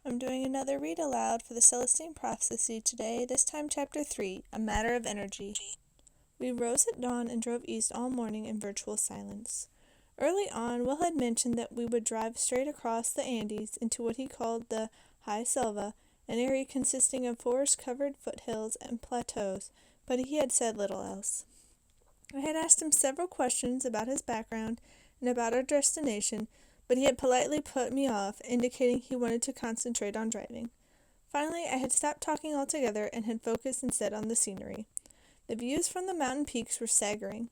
I'm doing another read aloud for the Celestine Prophecy today, this time chapter 3, A Matter of Energy. We rose at dawn and drove east all morning in virtual silence. Early on, Will had mentioned that we would drive straight across the Andes into what he called the High Selva, an area consisting of forest-covered foothills and plateaus, but he had said little else. I had asked him several questions about his background and about our destination, but he had politely put me off, indicating he wanted to concentrate on driving. Finally, I had stopped talking altogether and had focused instead on the scenery. The views from the mountain peaks were staggering.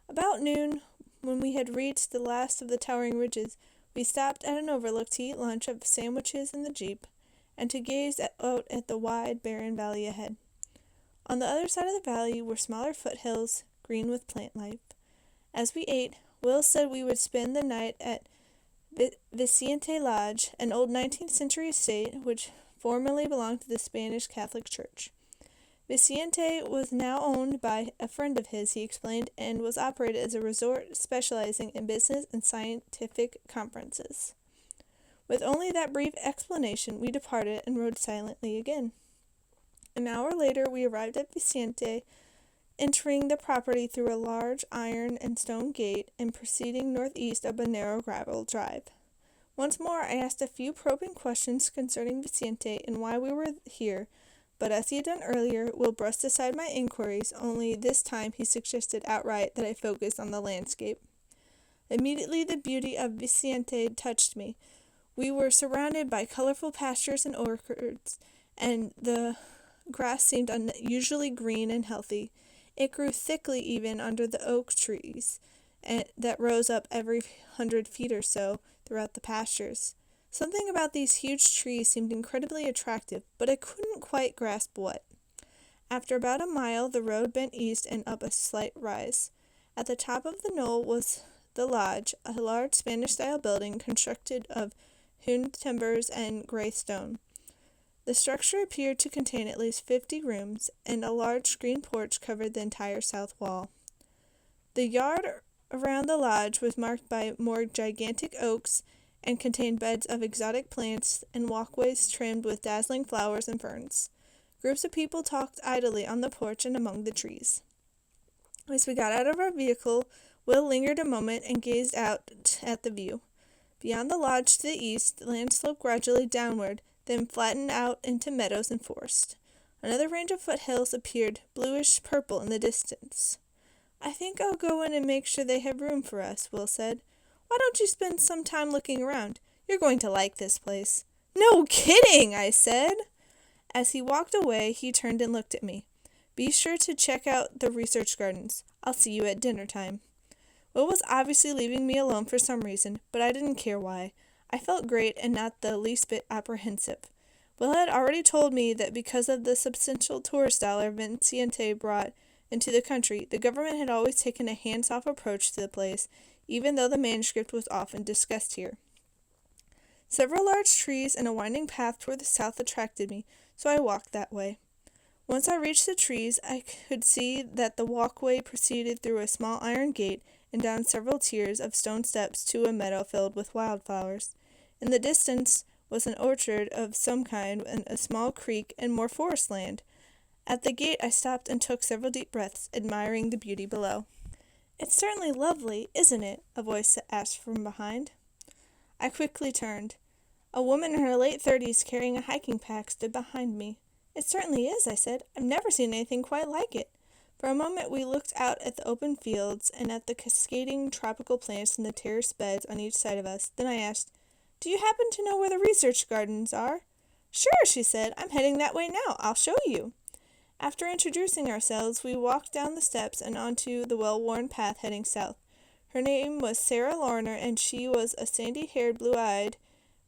About noon, when we had reached the last of the towering ridges, we stopped at an overlook to eat lunch of sandwiches in the jeep, and to gaze out at the wide, barren valley ahead. On the other side of the valley were smaller foothills, green with plant life. As we ate, Will said we would spend the night at Vicente Lodge, an old 19th century estate which formerly belonged to the Spanish Catholic Church. Vicente was now owned by a friend of his, he explained, and was operated as a resort specializing in business and scientific conferences. With only that brief explanation, we departed and rode silently again. An hour later, we arrived at Vicente, entering the property through a large iron and stone gate and proceeding northeast up a narrow gravel drive. Once more I asked a few probing questions concerning Vicente and why we were here, but as he had done earlier, Will brushed aside my inquiries, only this time he suggested outright that I focus on the landscape. Immediately the beauty of Vicente touched me. We were surrounded by colorful pastures and orchards, and the grass seemed unusually green and healthy. It grew thickly even under the oak trees that rose up every 100 feet or so throughout the pastures. Something about these huge trees seemed incredibly attractive, but I couldn't quite grasp what. After about a mile, the road bent east and up a slight rise. At the top of the knoll was the lodge, a large Spanish-style building constructed of hewn timbers and gray stone. The structure appeared to contain at least 50 rooms, and a large screen porch covered the entire south wall. The yard around the lodge was marked by more gigantic oaks and contained beds of exotic plants and walkways trimmed with dazzling flowers and ferns. Groups of people talked idly on the porch and among the trees. As we got out of our vehicle, Will lingered a moment and gazed out at the view. Beyond the lodge to the east, the land sloped gradually downward, then flattened out into meadows and forest. Another range of foothills appeared, bluish-purple in the distance. "I think I'll go in and make sure they have room for us," Will said. "Why don't you spend some time looking around? You're going to like this place." "No kidding," I said. As he walked away, he turned and looked at me. "Be sure to check out the research gardens. I'll see you at dinner time." Will was obviously leaving me alone for some reason, but I didn't care why. I felt great and not the least bit apprehensive. Will had already told me that because of the substantial tourist dollar Vicente brought into the country, the government had always taken a hands-off approach to the place, even though the manuscript was often discussed here. Several large trees and a winding path toward the south attracted me, so I walked that way. Once I reached the trees, I could see that the walkway proceeded through a small iron gate and down several tiers of stone steps to a meadow filled with wildflowers. In the distance was an orchard of some kind and a small creek and more forest land. At the gate I stopped and took several deep breaths, admiring the beauty below. "It's certainly lovely, isn't it?" a voice asked from behind. I quickly turned. A woman in her late 30s carrying a hiking pack stood behind me. "It certainly is," I said. "I've never seen anything quite like it." For a moment we looked out at the open fields and at the cascading tropical plants in the terraced beds on each side of us. Then I asked, "Do you happen to know where the research gardens are?" "Sure," she said. "I'm heading that way now. I'll show you." After introducing ourselves, we walked down the steps and onto the well-worn path heading south. Her name was Sarah Lorner, and she was a sandy-haired, blue-eyed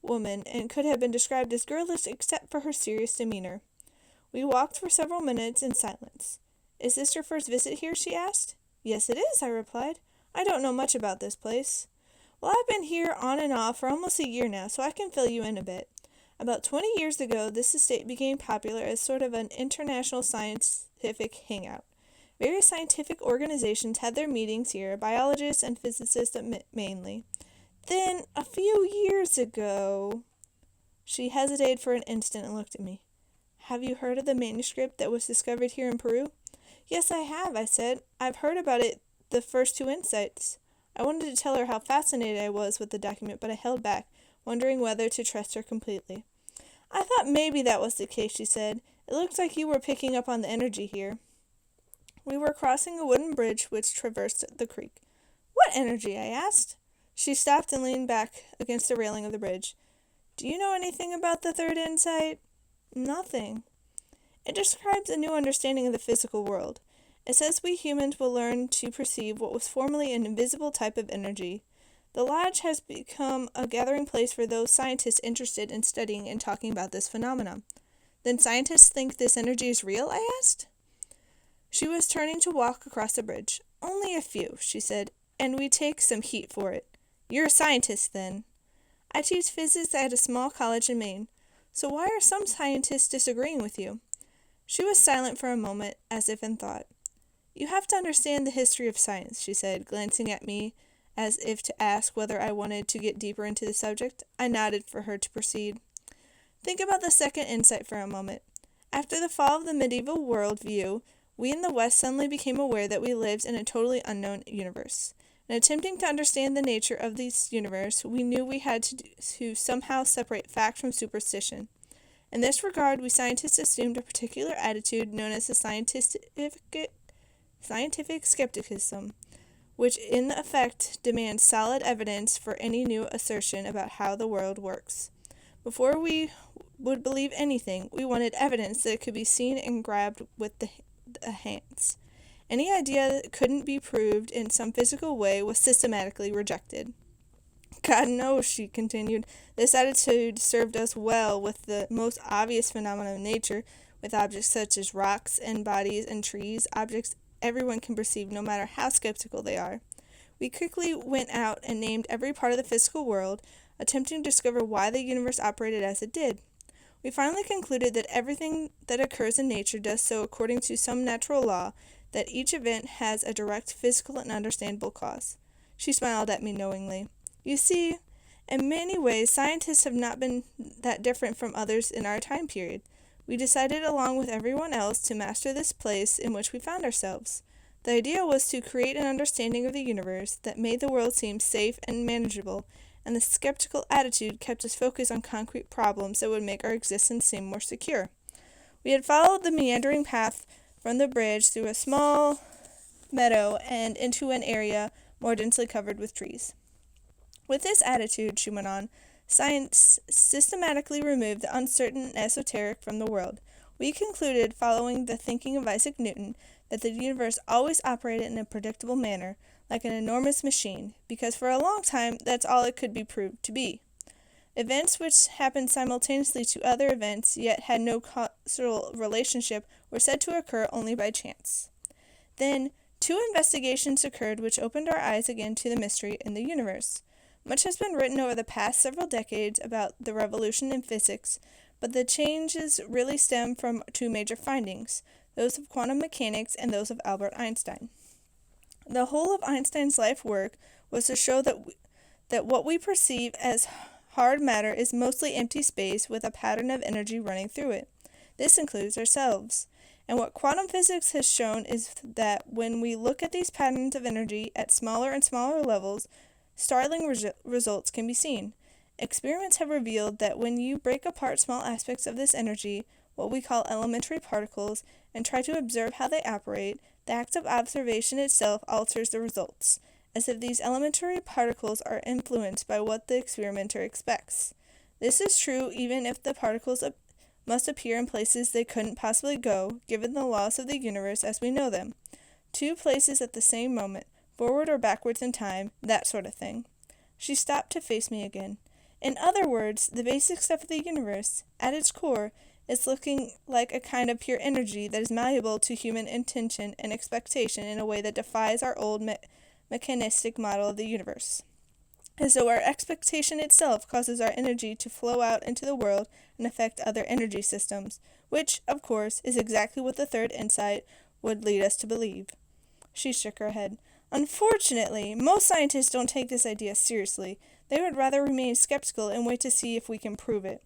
woman, and could have been described as girlish except for her serious demeanor. We walked for several minutes in silence. "Is this your first visit here?" she asked. "Yes, it is," I replied. "I don't know much about this place." "Well, I've been here on and off for almost a year now, so I can fill you in a bit. About 20 years ago, this estate became popular as sort of an international scientific hangout. Various scientific organizations had their meetings here, biologists and physicists mainly. Then, a few years ago..." She hesitated for an instant and looked at me. Have you heard of the manuscript that was discovered here in Peru? Yes, I have, I said. I've heard about it the first two insights. I wanted to tell her how fascinated I was with the document, but I held back, wondering whether to trust her completely. I thought maybe that was the case, she said. It looks like you were picking up on the energy here. We were crossing a wooden bridge which traversed the creek. What energy? I asked. She stopped and leaned back against the railing of the bridge. Do you know anything about the third insight? Nothing. It describes a new understanding of the physical world. It says we humans will learn to perceive what was formerly an invisible type of energy. The lodge has become a gathering place for those scientists interested in studying and talking about this phenomenon. Then scientists think this energy is real? I asked. She was turning to walk across the bridge. Only a few, she said, and we take some heat for it. You're a scientist, then. I teach physics at a small college in Maine. So why are some scientists disagreeing with you? She was silent for a moment, as if in thought. You have to understand the history of science, she said, glancing at me as if to ask whether I wanted to get deeper into the subject. I nodded for her to proceed. Think about the second insight for a moment. After the fall of the medieval world view, we in the West suddenly became aware that we lived in a totally unknown universe. In attempting to understand the nature of this universe, we knew we had to somehow separate fact from superstition. In this regard, we scientists assumed a particular attitude known as the scientific skepticism, which in effect demands solid evidence for any new assertion about how the world works. Before we would believe anything, we wanted evidence that could be seen and grabbed with the hands. Any idea that couldn't be proved in some physical way was systematically rejected. God knows, she continued, this attitude served us well with the most obvious phenomena of nature, with objects such as rocks and bodies and trees, objects everyone can perceive no matter how skeptical they are. We quickly went out and named every part of the physical world, attempting to discover why the universe operated as it did. We finally concluded that everything that occurs in nature does so according to some natural law, that each event has a direct physical and understandable cause. She smiled at me knowingly. You see, in many ways, scientists have not been that different from others in our time period. We decided along with everyone else to master this place in which we found ourselves. The idea was to create an understanding of the universe that made the world seem safe and manageable, and the skeptical attitude kept us focused on concrete problems that would make our existence seem more secure. We had followed the meandering path from the bridge through a small meadow and into an area more densely covered with trees. With this attitude, she went on, science systematically removed the uncertain and esoteric from the world. We concluded, following the thinking of Isaac Newton, that the universe always operated in a predictable manner, like an enormous machine, because for a long time that's all it could be proved to be. Events which happened simultaneously to other events, yet had no causal relationship, were said to occur only by chance. Then, two investigations occurred which opened our eyes again to the mystery in the universe. Much has been written over the past several decades about the revolution in physics, but the changes really stem from two major findings, those of quantum mechanics and those of Albert Einstein. The whole of Einstein's life work was to show that what we perceive as hard matter is mostly empty space with a pattern of energy running through it. This includes ourselves. And what quantum physics has shown is that when we look at these patterns of energy at smaller and smaller levels, startling results can be seen. Experiments have revealed that when you break apart small aspects of this energy, what we call elementary particles, and try to observe how they operate, the act of observation itself alters the results, as if these elementary particles are influenced by what the experimenter expects. This is true even if the particles must appear in places they couldn't possibly go, given the laws of the universe as we know them. Two places at the same moment, forward or backwards in time, that sort of thing. She stopped to face me again. In other words, the basic stuff of the universe, at its core, is looking like a kind of pure energy that is malleable to human intention and expectation in a way that defies our old mechanistic model of the universe. As though our expectation itself causes our energy to flow out into the world and affect other energy systems, which, of course, is exactly what the third insight would lead us to believe. She shook her head. Unfortunately, most scientists don't take this idea seriously. They would rather remain skeptical and wait to see if we can prove it.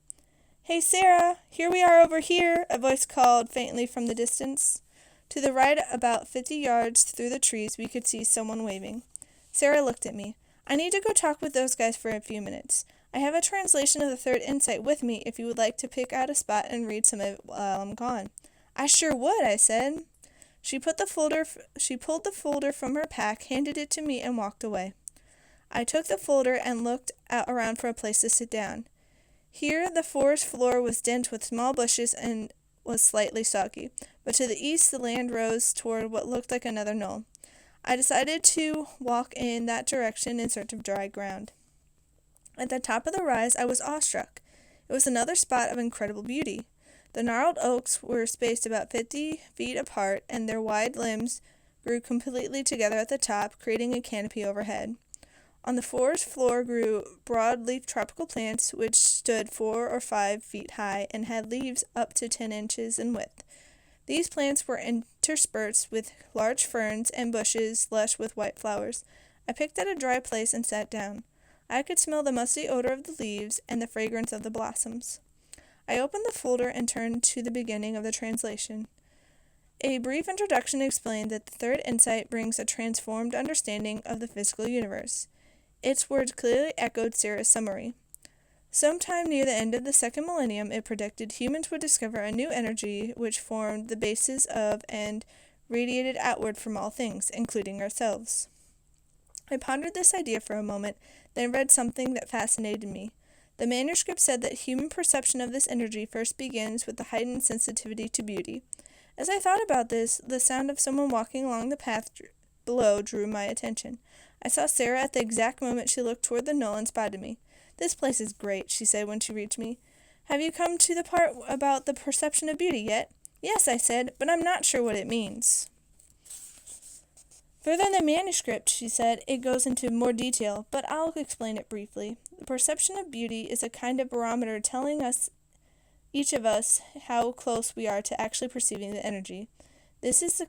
"Hey, Sarah, here we are over here," a voice called faintly from the distance. To the right, about 50 yards through the trees, we could see someone waving. Sarah looked at me. "I need to go talk with those guys for a few minutes. I have a translation of the Third Insight with me if you would like to pick out a spot and read some of it while I'm gone." "I sure would," I said. She pulled the folder from her pack, handed it to me, and walked away. I took the folder and looked around for a place to sit down. Here the forest floor was dense with small bushes and was slightly soggy, but to the east the land rose toward what looked like another knoll. I decided to walk in that direction in search of dry ground. At the top of the rise I was awestruck. It was another spot of incredible beauty. The gnarled oaks were spaced about 50 feet apart, and their wide limbs grew completely together at the top, creating a canopy overhead. On the forest floor grew broad-leaf tropical plants which stood 4 or 5 feet high and had leaves up to 10 inches in width. These plants were interspersed with large ferns and bushes lush with white flowers. I picked out a dry place and sat down. I could smell the musty odor of the leaves and the fragrance of the blossoms. I opened the folder and turned to the beginning of the translation. A brief introduction explained that the Third Insight brings a transformed understanding of the physical universe. Its words clearly echoed Sarah's summary. Sometime near the end of the second millennium, it predicted humans would discover a new energy which formed the basis of and radiated outward from all things, including ourselves. I pondered this idea for a moment, then read something that fascinated me. The manuscript said that human perception of this energy first begins with the heightened sensitivity to beauty. As I thought about this, the sound of someone walking along the path below drew my attention. I saw Sarah at the exact moment she looked toward the knoll and spotted me. "This place is great," she said when she reached me. "Have you come to the part about the perception of beauty yet?" "Yes," I said, "but I'm not sure what it means." "Further in the manuscript," she said, "it goes into more detail, but I'll explain it briefly. The perception of beauty is a kind of barometer telling each of us how close we are to actually perceiving the energy. This is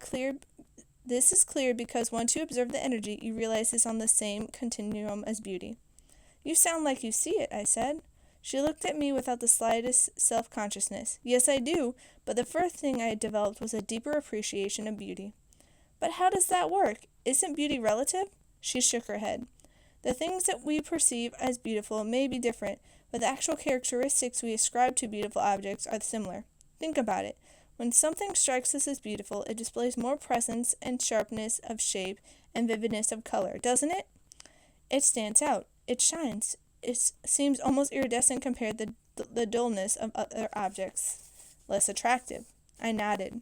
clear because once you observe the energy, you realize it's on the same continuum as beauty." "You sound like you see it," I said. She looked at me without the slightest self-consciousness. "Yes, I do, but the first thing I developed was a deeper appreciation of beauty." "But how does that work? Isn't beauty relative?" She shook her head. "The things that we perceive as beautiful may be different, but the actual characteristics we ascribe to beautiful objects are similar. Think about it. When something strikes us as beautiful, it displays more presence and sharpness of shape and vividness of color, doesn't it? It stands out. It shines. It seems almost iridescent compared to the dullness of other objects, less attractive." I nodded.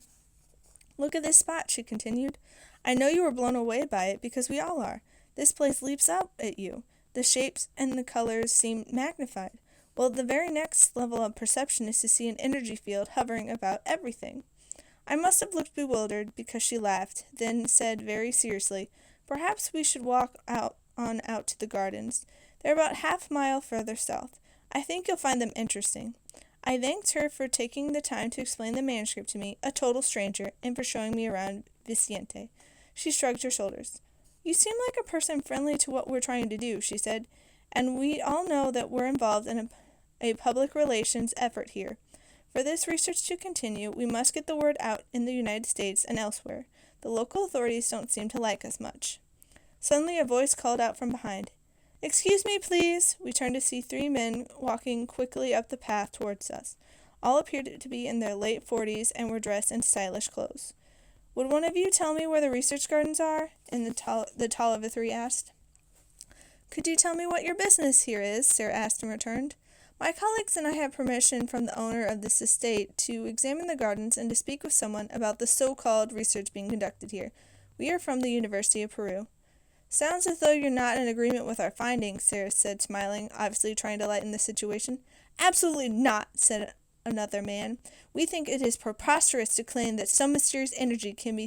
"Look at this spot," she continued. "I know you were blown away by it because we all are. This place leaps out at you. The shapes and the colors seem magnified. Well, the very next level of perception is to see an energy field hovering about everything." I must have looked bewildered because she laughed, then said very seriously, "Perhaps we should walk out to the gardens. They're about half-mile further south. I think you'll find them interesting." I thanked her for taking the time to explain the manuscript to me, a total stranger, and for showing me around Vicente. She shrugged her shoulders. "You seem like a person friendly to what we're trying to do," she said, "and we all know that we're involved in a public relations effort here. For this research to continue, we must get the word out in the United States and elsewhere. The local authorities don't seem to like us much." Suddenly a voice called out from behind. "Excuse me, please." We turned to see 3 men walking quickly up the path towards us. All appeared to be in their late 40s and were dressed in stylish clothes. "Would one of you tell me where the research gardens are?" And the tall of the 3 asked. "Could you tell me what your business here is?" Sarah asked in return. "My colleagues and I have permission from the owner of this estate to examine the gardens and to speak with someone about the so-called research being conducted here. We are from the University of Peru." "Sounds as though you're not in agreement with our findings," Sarah said, smiling, obviously trying to lighten the situation. "Absolutely not," said another man. "We think it is preposterous to claim that some mysterious energy can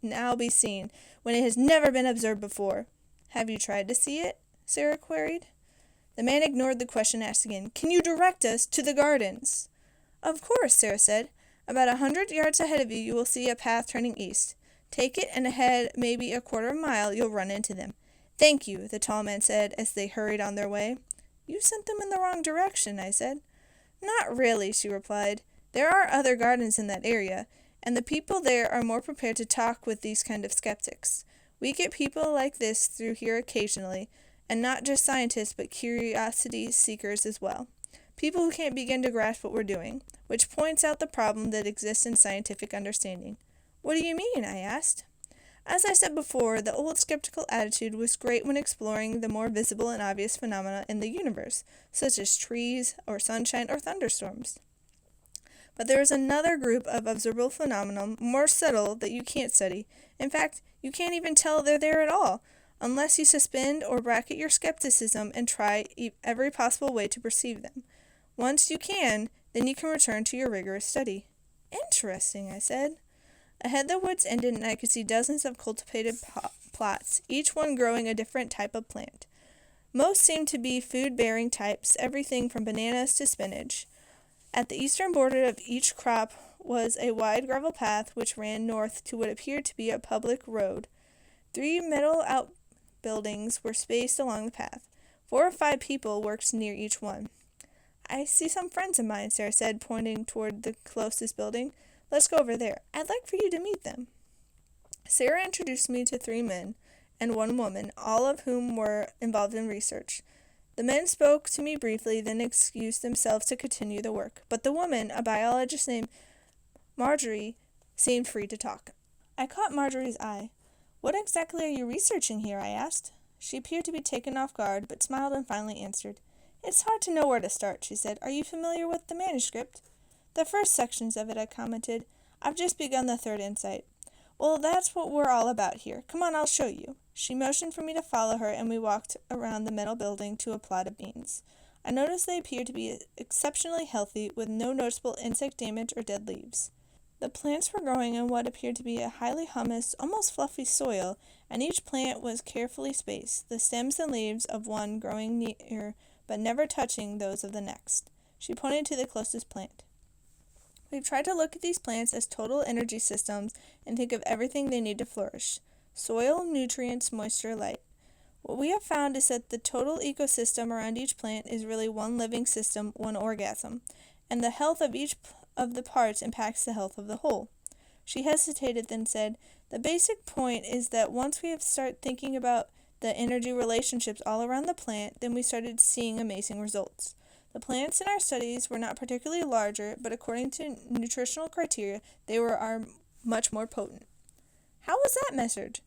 now be seen when it has never been observed before." "Have you tried to see it?" Sarah queried. The man ignored the question asked again. "Can you direct us to the gardens?" "Of course," Sarah said. "About 100 yards ahead of you, you will see a path turning east. Take it, and ahead maybe a quarter of a mile you'll run into them." "Thank you," the tall man said as they hurried on their way. "You sent them in the wrong direction," I said. Not really, she replied. There are other gardens in that area, and the people there are more prepared to talk with these kind of skeptics. We get people like this through here occasionally, and not just scientists but curiosity seekers as well. People who can't begin to grasp what we're doing, which points out the problem that exists in scientific understanding. What do you mean? I asked. As I said before, the old skeptical attitude was great when exploring the more visible and obvious phenomena in the universe, such as trees, or sunshine, or thunderstorms. But there is another group of observable phenomena more subtle that you can't study. In fact, you can't even tell they're there at all, unless you suspend or bracket your skepticism and try every possible way to perceive them. Once you can, then you can return to your rigorous study. Interesting, I said. Ahead the woods ended and I could see dozens of cultivated plots, each one growing a different type of plant. Most seemed to be food-bearing types, everything from bananas to spinach. At the eastern border of each crop was a wide gravel path which ran north to what appeared to be a public road. 3 metal outbuildings were spaced along the path. 4 or 5 people worked near each one. I see some friends of mine, Sarah said, pointing toward the closest building. Let's go over there. I'd like for you to meet them. Sarah introduced me to 3 men and 1 woman, all of whom were involved in research. The men spoke to me briefly, then excused themselves to continue the work, but the woman, a biologist named Marjorie, seemed free to talk. I caught Marjorie's eye. What exactly are you researching here? I asked. She appeared to be taken off guard, but smiled and finally answered. It's hard to know where to start, she said. Are you familiar with the manuscript? The first sections of it, I commented. I've just begun the 3rd insight. Well, that's what we're all about here. Come on, I'll show you. She motioned for me to follow her, and we walked around the metal building to a plot of beans. I noticed they appeared to be exceptionally healthy, with no noticeable insect damage or dead leaves. The plants were growing in what appeared to be a highly humus, almost fluffy soil, and each plant was carefully spaced, the stems and leaves of one growing near but never touching those of the next. She pointed to the closest plant. We've tried to look at these plants as total energy systems and think of everything they need to flourish. Soil, nutrients, moisture, light. What we have found is that the total ecosystem around each plant is really one living system, one organism, and the health of each of the parts impacts the health of the whole. She hesitated, then said, the basic point is that once we have started thinking about the energy relationships all around the plant, then we started seeing amazing results. The plants in our studies were not particularly larger, but according to nutritional criteria, they were much more potent. How was that measured?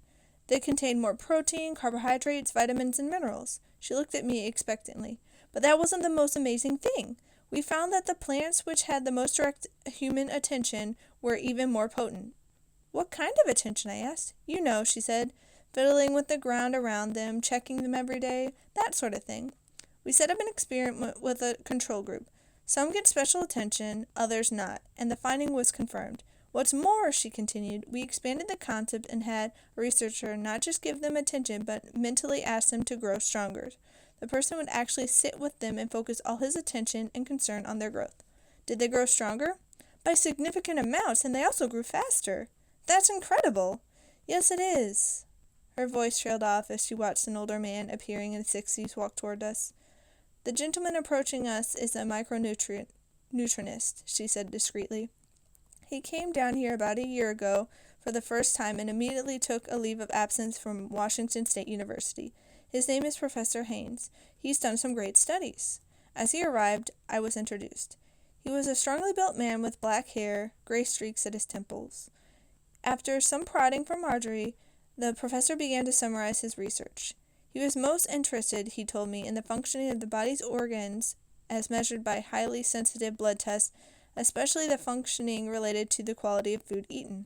They contained more protein, carbohydrates, vitamins, and minerals. She looked at me expectantly. But that wasn't the most amazing thing. We found that the plants which had the most direct human attention were even more potent. What kind of attention? I asked. You know, she said, fiddling with the ground around them, checking them every day, that sort of thing. We set up an experiment with a control group. Some get special attention, others not, and the finding was confirmed. What's more, she continued, we expanded the concept and had a researcher not just give them attention, but mentally ask them to grow stronger. The person would actually sit with them and focus all his attention and concern on their growth. Did they grow stronger? By significant amounts, and they also grew faster. That's incredible. Yes, it is. Her voice trailed off as she watched an older man appearing in his 60s walk toward us. The gentleman approaching us is a micronutritionist, she said discreetly. He came down here about a year ago for the first time and immediately took a leave of absence from Washington State University. His name is Professor Haynes. He's done some great studies. As he arrived, I was introduced. He was a strongly built man with black hair, gray streaks at his temples. After some prodding from Marjorie, the professor began to summarize his research. He was most interested, he told me, in the functioning of the body's organs as measured by highly sensitive blood tests, especially the functioning related to the quality of food eaten.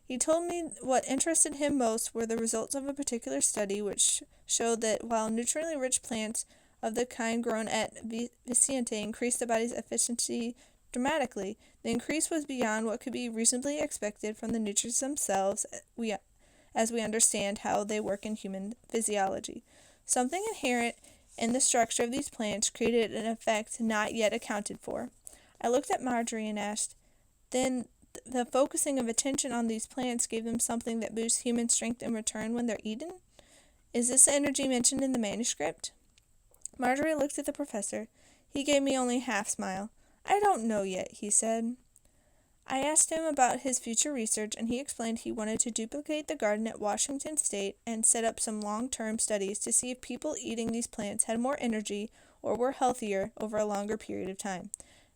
He told me what interested him most were the results of a particular study which showed that while nutriently rich plants of the kind grown at Vicente increased the body's efficiency dramatically, the increase was beyond what could be reasonably expected from the nutrients themselves, as we understand how they work in human physiology. Something inherent in the structure of these plants created an effect not yet accounted for. I looked at Marjorie and asked, then the focusing of attention on these plants gave them something that boosts human strength in return when they're eaten? Is this the energy mentioned in the manuscript? Marjorie looked at the professor. He gave me only a half smile. "I don't know yet," he said. I asked him about his future research, and he explained he wanted to duplicate the garden at Washington State and set up some long-term studies to see if people eating these plants had more energy or were healthier over a longer period of time.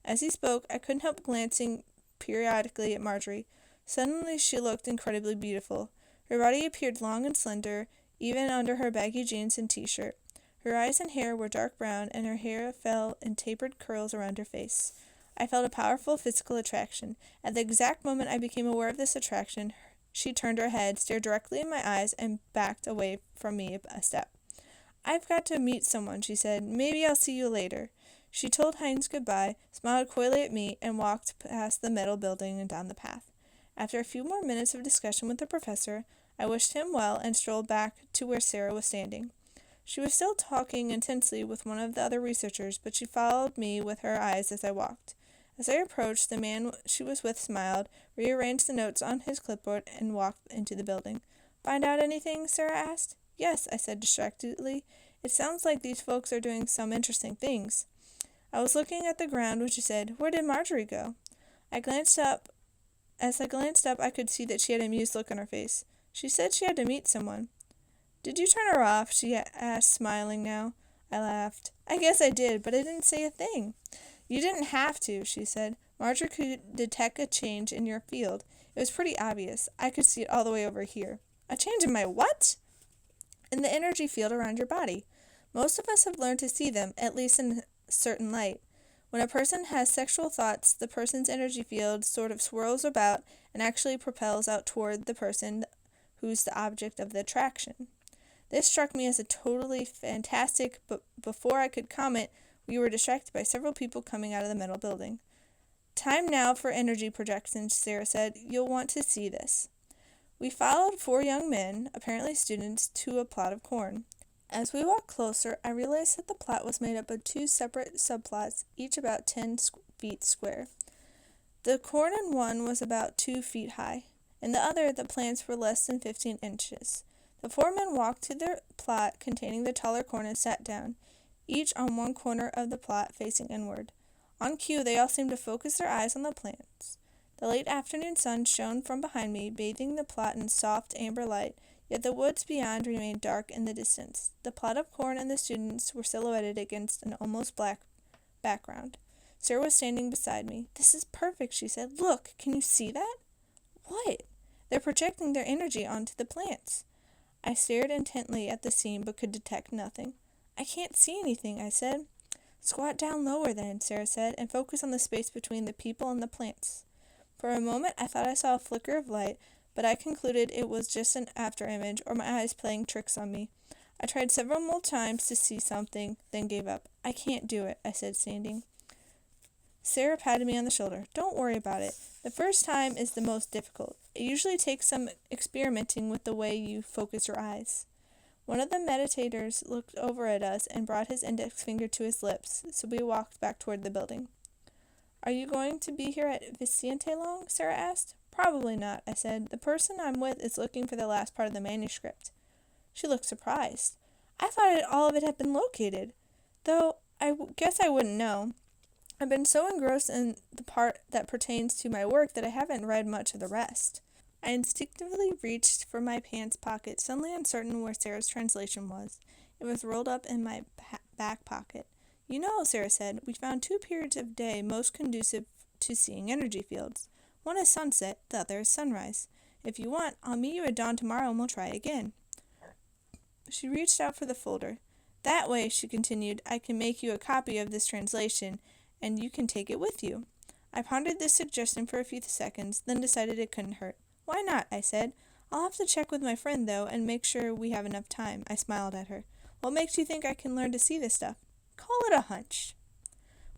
As he spoke, I couldn't help glancing periodically at Marjorie. Suddenly she looked incredibly beautiful. Her body appeared long and slender, even under her baggy jeans and t-shirt. Her eyes and hair were dark brown, and her hair fell in tapered curls around her face. I felt a powerful physical attraction. At the exact moment I became aware of this attraction, she turned her head, stared directly in my eyes, and backed away from me a step. "I've got to meet someone," she said. "Maybe I'll see you later." She told Haynes goodbye, smiled coyly at me, and walked past the metal building and down the path. After a few more minutes of discussion with the professor, I wished him well and strolled back to where Sarah was standing. She was still talking intensely with one of the other researchers, but she followed me with her eyes as I walked. As I approached, the man she was with smiled, rearranged the notes on his clipboard, and walked into the building. "Find out anything?" Sarah asked. "Yes," I said distractedly. "It sounds like these folks are doing some interesting things." I was looking at the ground when she said, "Where did Marjorie go?" I glanced up. As I glanced up, I could see that she had an amused look on her face. "She said she had to meet someone." "Did you turn her off?" she asked, smiling now. I laughed. "I guess I did, but I didn't say a thing." "You didn't have to," she said. "Marjorie could detect a change in your field. It was pretty obvious. I could see it all the way over here." "A change in my what?" "In the energy field around your body. Most of us have learned to see them, at least in a certain light. When a person has sexual thoughts, the person's energy field sort of swirls about and actually propels out toward the person who's the object of the attraction." This struck me as a totally fantastic, but before I could comment, we were distracted by several people coming out of the metal building. "Time now for energy projections," Sarah said. "You'll want to see this." We followed 4 young men, apparently students, to a plot of corn. As we walked closer, I realized that the plot was made up of 2 separate subplots, each about 10 feet square. The corn in one was about 2 feet high. In the other, the plants were less than 15 inches. The 4 men walked to the plot containing the taller corn and sat down, each on one corner of the plot facing inward. On cue, they all seemed to focus their eyes on the plants. The late afternoon sun shone from behind me, bathing the plot in soft amber light, yet the woods beyond remained dark in the distance. The plot of corn and the students were silhouetted against an almost black background. Sarah was standing beside me. "This is perfect," she said. "Look, can you see that?" "What?" "They're projecting their energy onto the plants." I stared intently at the scene but could detect nothing. "I can't see anything," I said. "Squat down lower then," Sarah said, "and focus on the space between the people and the plants." For a moment I thought I saw a flicker of light, but I concluded it was just an after-image, or my eyes playing tricks on me. I tried several more times to see something, then gave up. "I can't do it," I said, standing. Sarah patted me on the shoulder. "Don't worry about it. The first time is the most difficult. It usually takes some experimenting with the way you focus your eyes." One of the meditators looked over at us and brought his index finger to his lips, so we walked back toward the building. "Are you going to be here at Vicente long?" Sarah asked. "Probably not," I said. "The person I'm with is looking for the last part of the manuscript." She looked surprised. "I thought all of it had been located, though guess I wouldn't know. I've been so engrossed in the part that pertains to my work that I haven't read much of the rest." I instinctively reached for my pants pocket, suddenly uncertain where Sarah's translation was. It was rolled up in my back pocket. "You know," Sarah said, "we found 2 periods of day most conducive to seeing energy fields. One is sunset, the other is sunrise. If you want, I'll meet you at dawn tomorrow and we'll try again." She reached out for the folder. "That way," she continued, "I can make you a copy of this translation, and you can take it with you." I pondered this suggestion for a few seconds, then decided it couldn't hurt. "Why not?" I said. "I'll have to check with my friend, though, and make sure we have enough time." I smiled at her. "What makes you think I can learn to see this stuff?" "Call it a hunch."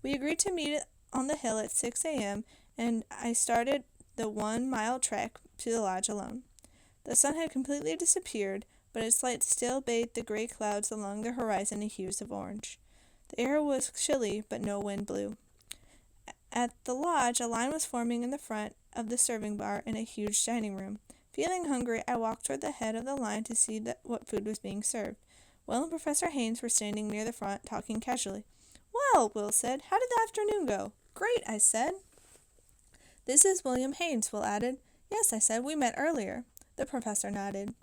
We agreed to meet on the hill at 6 a.m., and I started the 1-mile trek to the lodge alone. The sun had completely disappeared, but its light still bathed the gray clouds along the horizon in hues of orange. The air was chilly, but no wind blew. At the lodge, a line was forming in the front of the serving bar in a huge dining room. Feeling hungry, I walked toward the head of the line to see what food was being served. Will and Professor Haynes were standing near the front, talking casually. "Well," Will said, "how did the afternoon go?" Great, I said. This is William Haynes, Will added. Yes, I said, we met earlier. The professor nodded.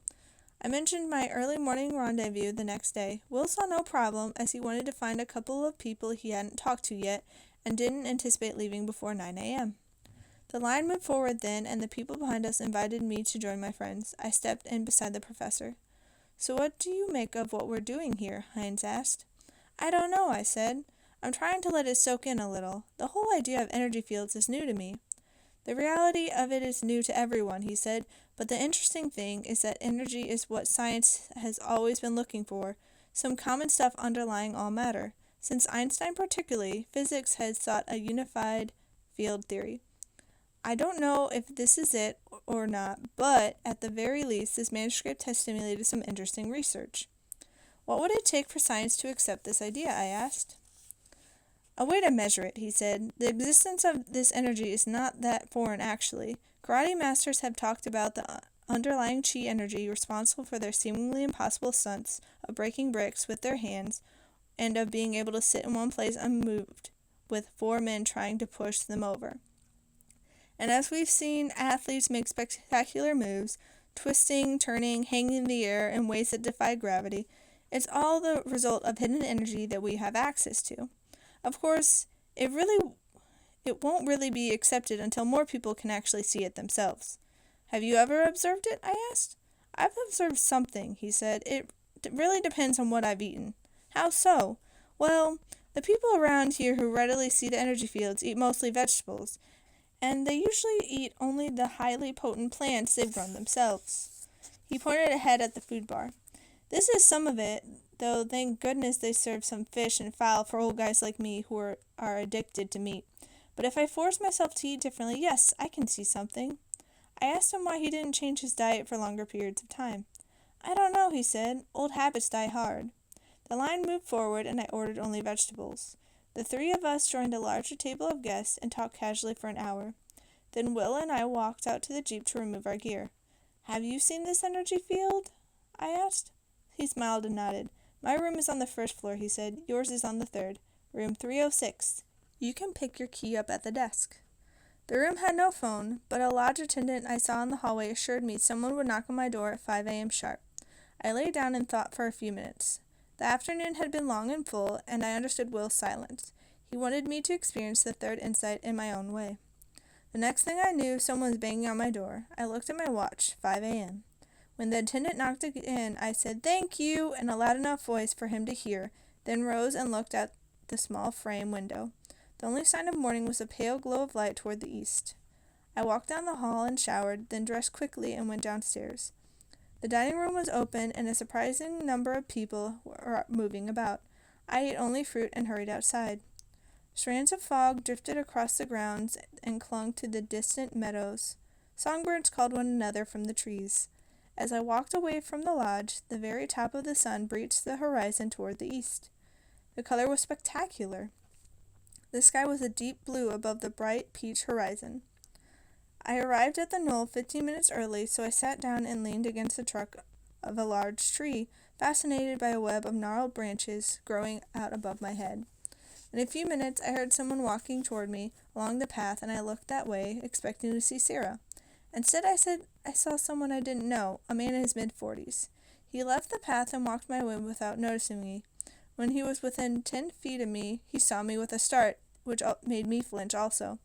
I mentioned my early morning rendezvous the next day. Will saw no problem, as he wanted to find a couple of people he hadn't talked to yet, and didn't anticipate leaving before 9 a.m. The line moved forward then, and the people behind us invited me to join my friends. I stepped in beside the professor. So what do you make of what we're doing here? Haynes asked. I don't know, I said. I'm trying to let it soak in a little. The whole idea of energy fields is new to me. The reality of it is new to everyone, he said, but the interesting thing is that energy is what science has always been looking for, some common stuff underlying all matter. Since Einstein particularly, physics has sought a unified field theory. I don't know if this is it or not, but at the very least, this manuscript has stimulated some interesting research. What would it take for science to accept this idea? I asked. A way to measure it, he said. The existence of this energy is not that foreign, actually. Karate masters have talked about the underlying chi energy responsible for their seemingly impossible stunts of breaking bricks with their hands and of being able to sit in one place unmoved with 4 men trying to push them over. And as we've seen athletes make spectacular moves, twisting, turning, hanging in the air in ways that defy gravity, it's all the result of hidden energy that we have access to. Of course, it won't really be accepted until more people can actually see it themselves. Have you ever observed it? I asked. I've observed something, he said. It really depends on what I've eaten. How so? Well, the people around here who readily see the energy fields eat mostly vegetables, and they usually eat only the highly potent plants they've grown themselves. He pointed ahead at the food bar. This is some of it, though thank goodness they serve some fish and fowl for old guys like me who are addicted to meat. But if I force myself to eat differently, yes, I can see something. I asked him why he didn't change his diet for longer periods of time. I don't know, he said. Old habits die hard. The line moved forward, and I ordered only vegetables. The 3 of us joined a larger table of guests and talked casually for an hour. Then Will and I walked out to the Jeep to remove our gear. Have you seen this energy field? I asked. He smiled and nodded. My room is on the 1st floor, he said. Yours is on the 3rd. Room 306. You can pick your key up at the desk. The room had no phone, but a lodge attendant I saw in the hallway assured me someone would knock on my door at 5 a.m. sharp. I lay down and thought for a few minutes. The afternoon had been long and full, and I understood Will's silence. He wanted me to experience the 3rd insight in my own way. The next thing I knew, someone was banging on my door. I looked at my watch, 5 a.m. When the attendant knocked again, I said, "Thank you," in a loud enough voice for him to hear, then rose and looked at the small frame window. The only sign of morning was a pale glow of light toward the east. I walked down the hall and showered, then dressed quickly and went downstairs. The dining room was open, and a surprising number of people were moving about. I ate only fruit and hurried outside. Strands of fog drifted across the grounds and clung to the distant meadows. Songbirds called one another from the trees. As I walked away from the lodge, the very top of the sun breached the horizon toward the east. The color was spectacular. The sky was a deep blue above the bright peach horizon. I arrived at the knoll 15 minutes early, so I sat down and leaned against the trunk of a large tree, fascinated by a web of gnarled branches growing out above my head. In a few minutes, I heard someone walking toward me along the path, and I looked that way, expecting to see Sarah. Instead, I saw someone I didn't know, a man in his mid-40s. He left the path and walked my way without noticing me. When he was within 10 feet of me, he saw me with a start, which made me flinch also.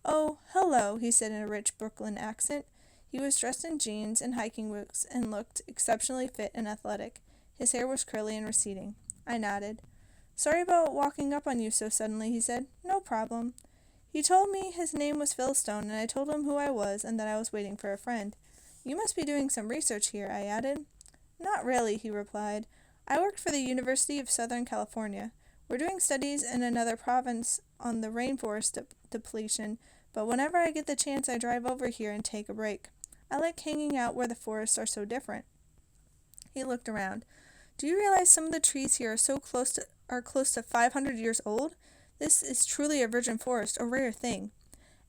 "Oh, hello," he said in a rich Brooklyn accent. He was dressed in jeans and hiking boots and looked exceptionally fit and athletic. His hair was curly and receding. I nodded. "Sorry about walking up on you so suddenly," he said. "No problem." He told me his name was Phil Stone, and I told him who I was and that I was waiting for a friend. "You must be doing some research here," I added. "Not really," he replied. "I worked for the University of Southern California. We're doing studies in another province on the rainforest depletion, but whenever I get the chance I drive over here and take a break. I like hanging out where the forests are so different." He looked around. "Do you realize some of the trees here are close to 500 years old? This is truly a virgin forest, a rare thing.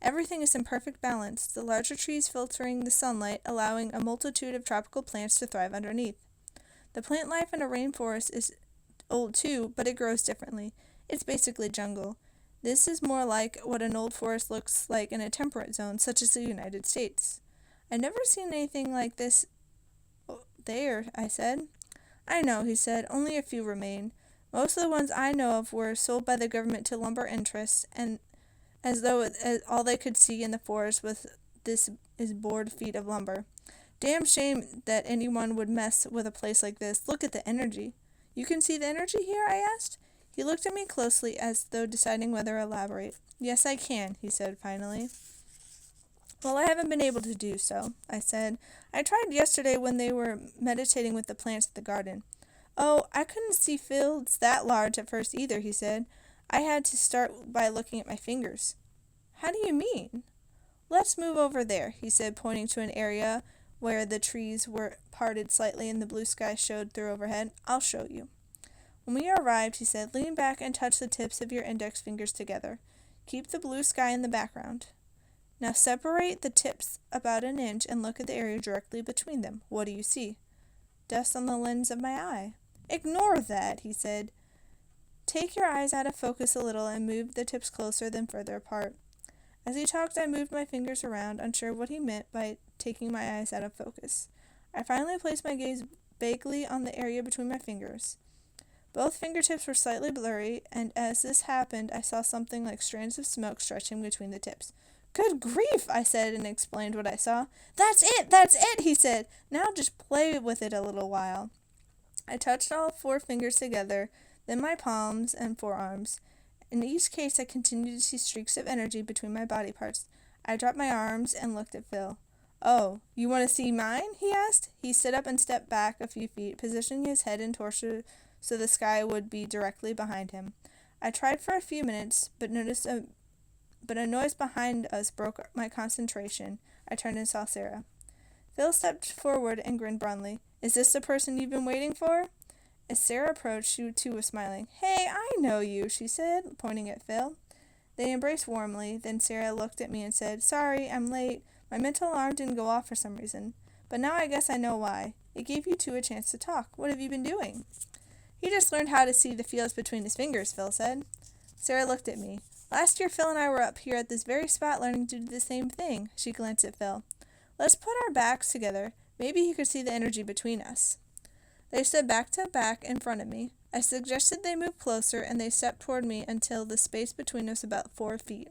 Everything is in perfect balance, the larger trees filtering the sunlight, allowing a multitude of tropical plants to thrive underneath. The plant life in a rainforest is old too, but it grows differently. It's basically jungle. This is more like what an old forest looks like in a temperate zone, such as the United States. I've never seen anything like this there, I said. I know, he said. Only a few remain. Most of the ones I know of were sold by the government to lumber interests, and as though all they could see in the forest was this is board feet of lumber. Damn shame that anyone would mess with a place like this. Look at the energy. You can see the energy here? I asked. He looked at me closely as though deciding whether to elaborate. Yes, I can, he said finally. Well, I haven't been able to do so, I said. I tried yesterday when they were meditating with the plants at the garden. Oh, I couldn't see fields that large at first either, he said. I had to start by looking at my fingers. How do you mean? Let's move over there, he said, pointing to an area where the trees were parted slightly and the blue sky showed through overhead. I'll show you. When we arrived, he said, lean back and touch the tips of your index fingers together. Keep the blue sky in the background. Now separate the tips about an inch and look at the area directly between them. What do you see? Dust on the lens of my eye. Ignore that, he said. Take your eyes out of focus a little and move the tips closer than further apart. As he talked, I moved my fingers around, unsure what he meant by taking my eyes out of focus. I finally placed my gaze vaguely on the area between my fingers. Both fingertips were slightly blurry, and as this happened, I saw something like strands of smoke stretching between the tips. Good grief, I said, and explained what I saw. That's it, he said. Now just play with it a little while. I touched all 4 fingers together, then my palms and forearms. In each case, I continued to see streaks of energy between my body parts. I dropped my arms and looked at Phil. Oh, you want to see mine? He asked. He stood up and stepped back a few feet, positioning his head and torso so the sky would be directly behind him. I tried for a few minutes, but a noise behind us broke my concentration. I turned and saw Sarah. Phil stepped forward and grinned broadly. Is this the person you've been waiting for? As Sarah approached, she too was smiling. Hey, I know you, she said, pointing at Phil. They embraced warmly. Then Sarah looked at me and said, Sorry, I'm late. My mental alarm didn't go off for some reason. But now I guess I know why. It gave you two a chance to talk. What have you been doing? He just learned how to see the fields between his fingers, Phil said. Sarah looked at me. Last year, Phil and I were up here at this very spot learning to do the same thing. She glanced at Phil. Let's put our backs together. Maybe he could see the energy between us. They stood back to back in front of me. I suggested they move closer, and they stepped toward me until the space between us was about 4 feet.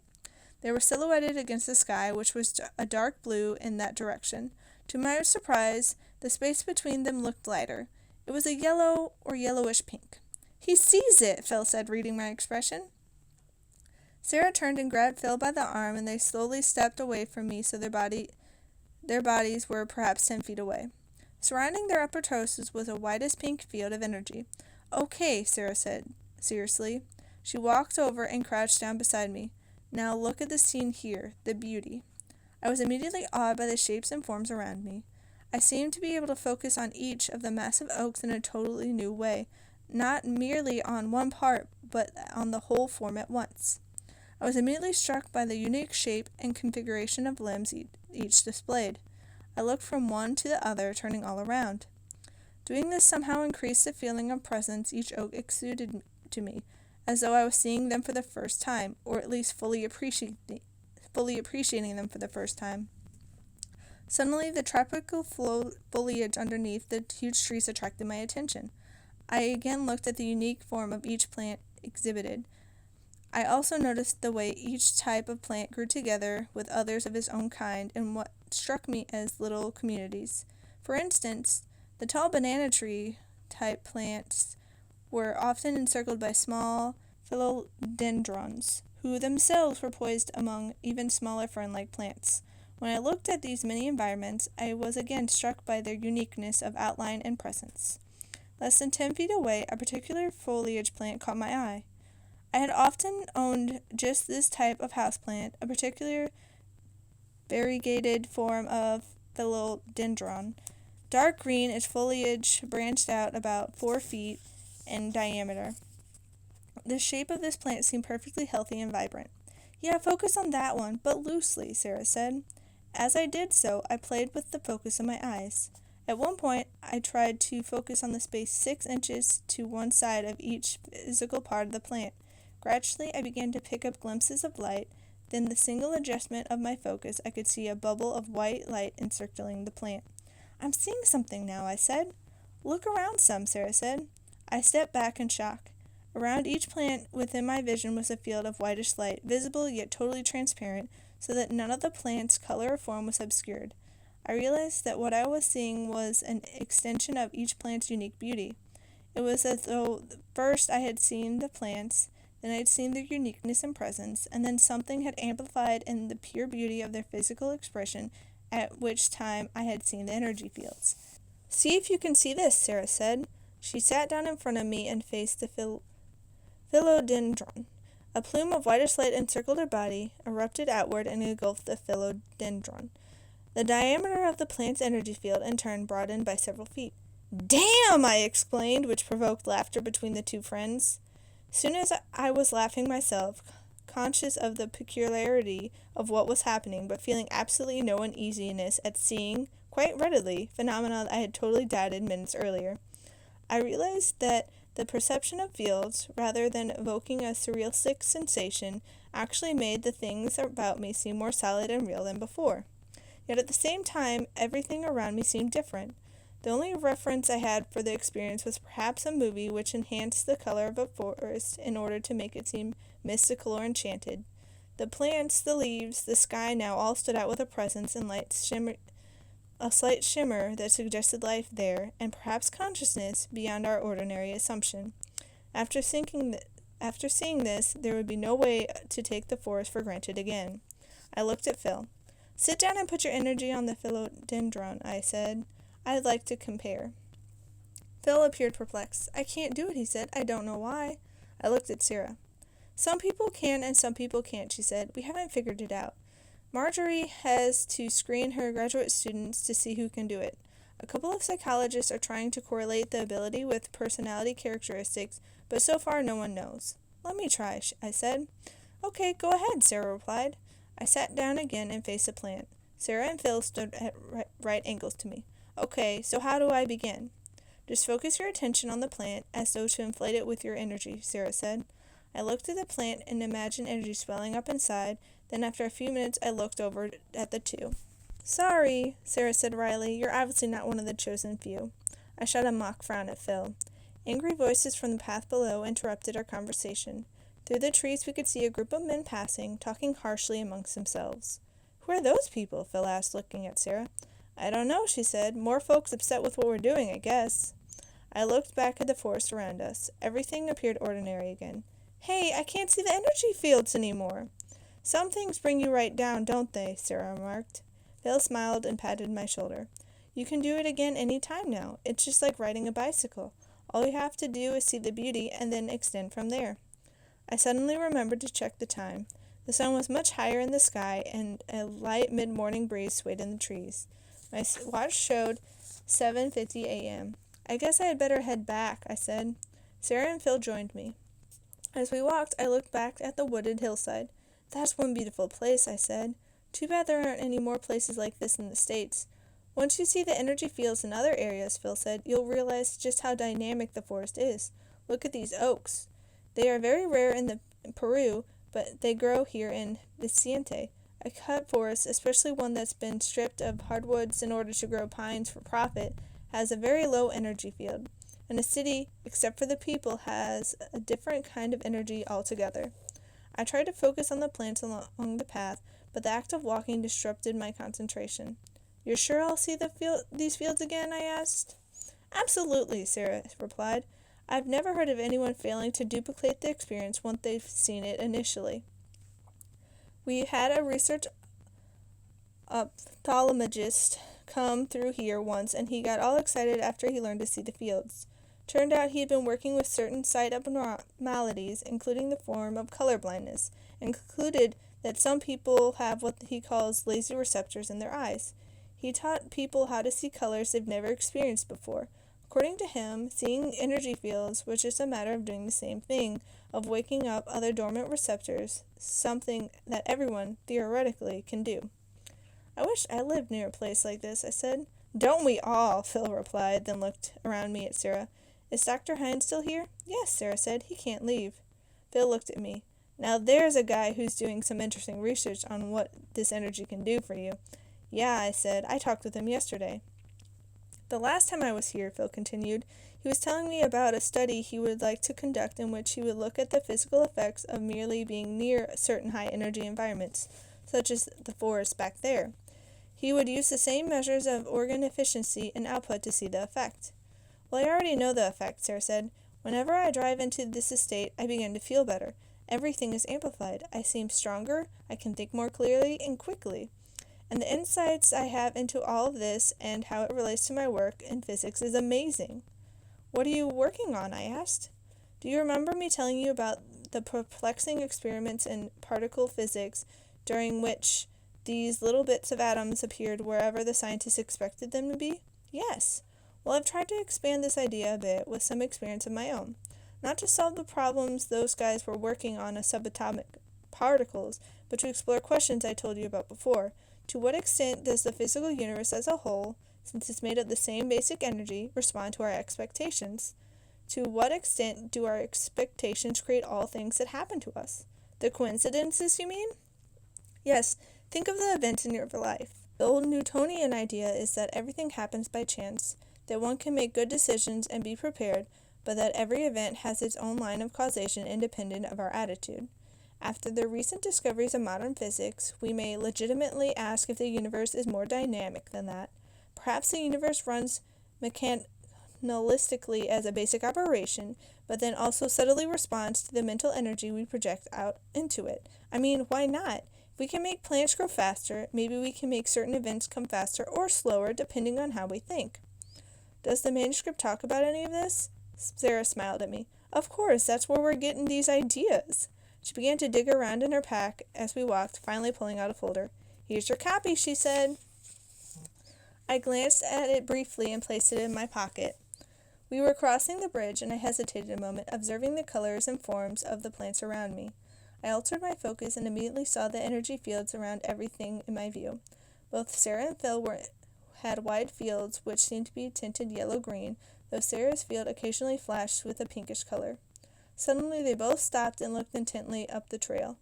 They were silhouetted against the sky, which was a dark blue in that direction. To my surprise, the space between them looked lighter. It was a yellow or yellowish pink. He sees it, Phil said, reading my expression. Sarah turned and grabbed Phil by the arm, and they slowly stepped away from me so their bodies were perhaps 10 feet away. Surrounding their upper torsos was a whitest pink field of energy. Okay, Sarah said, seriously. She walked over and crouched down beside me. Now look at the scene here, the beauty. I was immediately awed by the shapes and forms around me. I seemed to be able to focus on each of the massive oaks in a totally new way, not merely on one part, but on the whole form at once. I was immediately struck by the unique shape and configuration of limbs each displayed. I looked from one to the other, turning all around. Doing this somehow increased the feeling of presence each oak exuded to me, as though I was seeing them for the first time, or at least fully appreciating them for the first time. Suddenly, the tropical foliage underneath the huge trees attracted my attention. I again looked at the unique form of each plant exhibited. I also noticed the way each type of plant grew together with others of its own kind in what struck me as little communities. For instance, the tall banana tree type plants were often encircled by small philodendrons, who themselves were poised among even smaller fern-like plants. When I looked at these many environments, I was again struck by their uniqueness of outline and presence. Less than 10 feet away, a particular foliage plant caught my eye. I had often owned just this type of houseplant, a particular variegated form of philodendron. Dark green, its foliage branched out about 4 feet in diameter. The shape of this plant seemed perfectly healthy and vibrant. Yeah, focus on that one, but loosely, Sarah said. As I did so, I played with the focus of my eyes. At one point, I tried to focus on the space 6 inches to one side of each physical part of the plant. Gradually, I began to pick up glimpses of light. Then, the single adjustment of my focus, I could see a bubble of white light encircling the plant. "I'm seeing something now," I said. "Look around some," Sarah said. I stepped back in shock. Around each plant within my vision was a field of whitish light, visible yet totally transparent, so that none of the plant's color or form was obscured. I realized that what I was seeing was an extension of each plant's unique beauty. It was as though first I had seen the plants, then I had seen their uniqueness and presence, and then something had amplified in the pure beauty of their physical expression, at which time I had seen the energy fields. "See if you can see this," Sarah said. She sat down in front of me and faced the philodendron. A plume of whitish light encircled her body, erupted outward, and engulfed the philodendron. The diameter of the plant's energy field, in turn, broadened by several feet. "Damn!" I exclaimed, which provoked laughter between the two friends. Soon as I was laughing myself, conscious of the peculiarity of what was happening, but feeling absolutely no uneasiness at seeing, quite readily, phenomena I had totally doubted minutes earlier. I realized that the perception of fields, rather than evoking a surrealistic sensation, actually made the things about me seem more solid and real than before. Yet at the same time, everything around me seemed different. The only reference I had for the experience was perhaps a movie which enhanced the color of a forest in order to make it seem mystical or enchanted. The plants, the leaves, the sky now all stood out with a presence and a slight shimmer that suggested life there, and perhaps consciousness, beyond our ordinary assumption. After seeing this, there would be no way to take the forest for granted again. I looked at Phil. "Sit down and put your energy on the philodendron," I said. "I'd like to compare." Phil appeared perplexed. "I can't do it," he said. "I don't know why." I looked at Sarah. "Some people can and some people can't," she said. "We haven't figured it out. Marjorie has to screen her graduate students to see who can do it. A couple of psychologists are trying to correlate the ability with personality characteristics, but so far no one knows." "Let me try," I said. "Okay, go ahead," Sarah replied. I sat down again and faced the plant. Sarah and Phil stood at right angles to me. "Okay, so how do I begin?" "Just focus your attention on the plant, as though to inflate it with your energy," Sarah said. I looked at the plant and imagined energy swelling up inside. Then after a few minutes, I looked over at the two. "Sorry," Sarah said wryly. "You're obviously not one of the chosen few." I shot a mock frown at Phil. Angry voices from the path below interrupted our conversation. Through the trees we could see a group of men passing, talking harshly amongst themselves. "Who are those people?" Phil asked, looking at Sarah. "I don't know," she said. "More folks upset with what we're doing, I guess." I looked back at the forest around us. Everything appeared ordinary again. "Hey, I can't see the energy fields anymore." "Some things bring you right down, don't they?" Sarah remarked. Phil smiled and patted my shoulder. "You can do it again any time now. It's just like riding a bicycle. All you have to do is see the beauty and then extend from there." I suddenly remembered to check the time. The sun was much higher in the sky, and a light mid-morning breeze swayed in the trees. My watch showed 7:50 a.m. "I guess I had better head back," I said. Sarah and Phil joined me. As we walked, I looked back at the wooded hillside. "That's one beautiful place," I said. "Too bad there aren't any more places like this in the States." "Once you see the energy fields in other areas," Phil said, "you'll realize just how dynamic the forest is. Look at these oaks. They are very rare in Peru, but they grow here in Vicente. A cut forest, especially one that's been stripped of hardwoods in order to grow pines for profit, has a very low energy field. And a city, except for the people, has a different kind of energy altogether." I tried to focus on the plants along the path, but the act of walking disrupted my concentration. "You're sure I'll see these fields again?" I asked. "Absolutely," Sarah replied. "I've never heard of anyone failing to duplicate the experience once they've seen it initially." We had a research ophthalmologist come through here once, and he got all excited after he learned to see the fields. Turned out he had been working with certain sight abnormalities, including the form of color blindness, and concluded that some people have what he calls laser receptors in their eyes. He taught people how to see colors they've never experienced before. According to him, seeing energy fields was just a matter of doing the same thing, of waking up other dormant receptors, something that everyone, theoretically, can do. "I wish I lived near a place like this," I said. "Don't we all?" Phil replied, then looked around me at Sarah. "Is Dr. Haynes still here?" "Yes," Sarah said. "He can't leave." Phil looked at me. Now there's a guy who's doing some interesting research on what this energy can do for you. Yeah, I said. I talked with him yesterday. The last time I was here, Phil continued, he was telling me about a study he would like to conduct in which he would look at the physical effects of merely being near certain high-energy environments, such as the forest back there. He would use the same measures of organ efficiency and output to see the effect. Well, I already know the effect, Sarah said. Whenever I drive into this estate, I begin to feel better. Everything is amplified. I seem stronger, I can think more clearly and quickly. And the insights I have into all of this and how it relates to my work in physics is amazing. What are you working on? I asked. Do you remember me telling you about the perplexing experiments in particle physics during which these little bits of atoms appeared wherever the scientists expected them to be? Yes. Well, I've tried to expand this idea a bit with some experience of my own. Not to solve the problems those guys were working on as subatomic particles, but to explore questions I told you about before. To what extent does the physical universe as a whole, since it's made of the same basic energy, respond to our expectations? To what extent do our expectations create all things that happen to us? The coincidences, you mean? Yes, think of the events in your life. The old Newtonian idea is that everything happens by chance, that one can make good decisions and be prepared, but that every event has its own line of causation independent of our attitude. After the recent discoveries of modern physics, we may legitimately ask if the universe is more dynamic than that. Perhaps the universe runs mechanistically as a basic operation, but then also subtly responds to the mental energy we project out into it. I mean, why not? If we can make plants grow faster, maybe we can make certain events come faster or slower depending on how we think. Does the manuscript talk about any of this? Sarah smiled at me. Of course, that's where we're getting these ideas. She began to dig around in her pack as we walked, finally pulling out a folder. Here's your copy, she said. I glanced at it briefly and placed it in my pocket. We were crossing the bridge, and I hesitated a moment, observing the colors and forms of the plants around me. I altered my focus and immediately saw the energy fields around everything in my view. Both Sarah and Phil had wide fields which seemed to be tinted yellow-green, though Sarah's field occasionally flashed with a pinkish color. Suddenly they both stopped and looked intently up the trail.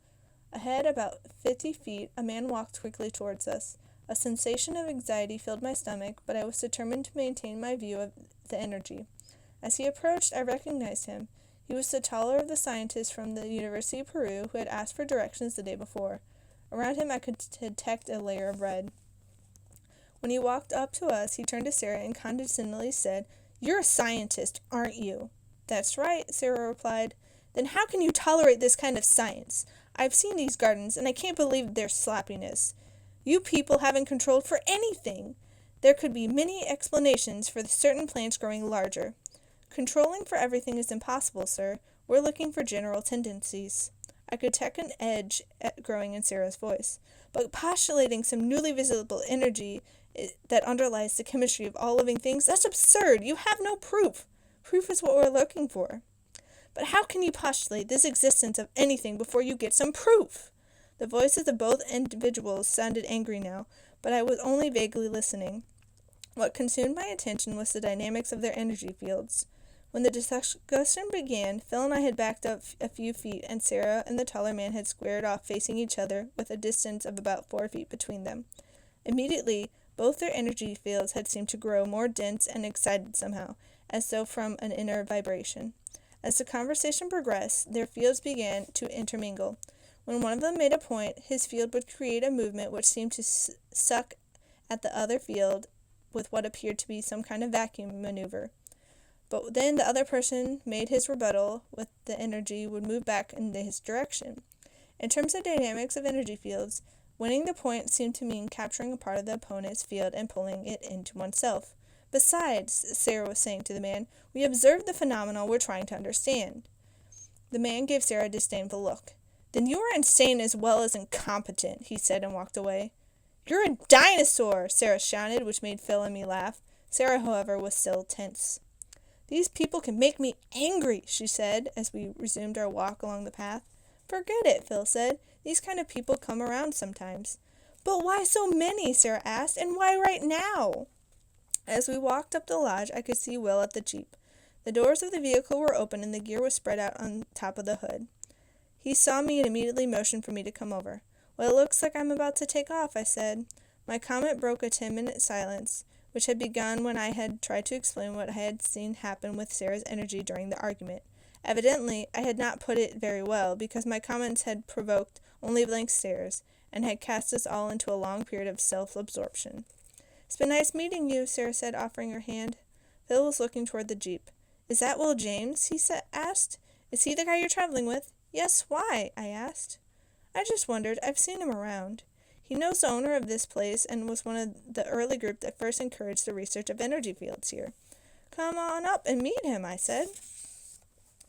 Ahead, about 50 feet, a man walked quickly towards us. A sensation of anxiety filled my stomach, but I was determined to maintain my view of the energy. As he approached, I recognized him. He was the taller of the scientists from the University of Peru who had asked for directions the day before. Around him I could detect a layer of red. When he walked up to us, he turned to Sarah and condescendingly said, "You're a scientist, aren't you?" "That's right," Sarah replied. "Then how can you tolerate this kind of science? I've seen these gardens, and I can't believe their sloppiness. You people haven't controlled for anything. There could be many explanations for certain plants growing larger. Controlling for everything is impossible, sir. We're looking for general tendencies." I could detect an edge growing in Sarah's voice. "But postulating some newly visible energy that underlies the chemistry of all living things, that's absurd. You have no proof. Proof is what we're looking for." "But how can you postulate this existence of anything before you get some proof?" The voices of both individuals sounded angry now, but I was only vaguely listening. What consumed my attention was the dynamics of their energy fields. When the discussion began, Phil and I had backed up a few feet, and Sarah and the taller man had squared off facing each other with a distance of about 4 feet between them. Immediately, both their energy fields had seemed to grow more dense and excited somehow, as though from an inner vibration. As the conversation progressed, their fields began to intermingle. When one of them made a point, his field would create a movement which seemed to suck at the other field with what appeared to be some kind of vacuum maneuver. But then the other person made his rebuttal, with the energy would move back in his direction. In terms of dynamics of energy fields, winning the point seemed to mean capturing a part of the opponent's field and pulling it into oneself. "Besides," Sarah was saying to the man, "we observe the phenomena we're trying to understand." The man gave Sarah a disdainful look. "Then you are insane as well as incompetent," he said and walked away. "You're a dinosaur!" Sarah shouted, which made Phil and me laugh. Sarah, however, was still tense. "These people can make me angry," she said, as we resumed our walk along the path. "Forget it," Phil said. "These kind of people come around sometimes." "But why so many?" Sarah asked. "And why right now?" As we walked up the lodge, I could see Will at the Jeep. The doors of the vehicle were open and the gear was spread out on top of the hood. He saw me and immediately motioned for me to come over. "Well, it looks like I'm about to take off," I said. My comment broke a 10-minute silence, which had begun when I had tried to explain what I had seen happen with Sarah's energy during the argument. Evidently, I had not put it very well, because my comments had provoked only blank stares, and had cast us all into a long period of self-absorption. "It's been nice meeting you," Sarah said, offering her hand. Phil was looking toward the Jeep. "Is that Will James?" he asked. "Is he the guy you're traveling with?" "Yes, why?" I asked. "I just wondered. I've seen him around. He knows the owner of this place and was one of the early group that first encouraged the research of energy fields here." "Come on up and meet him," I said.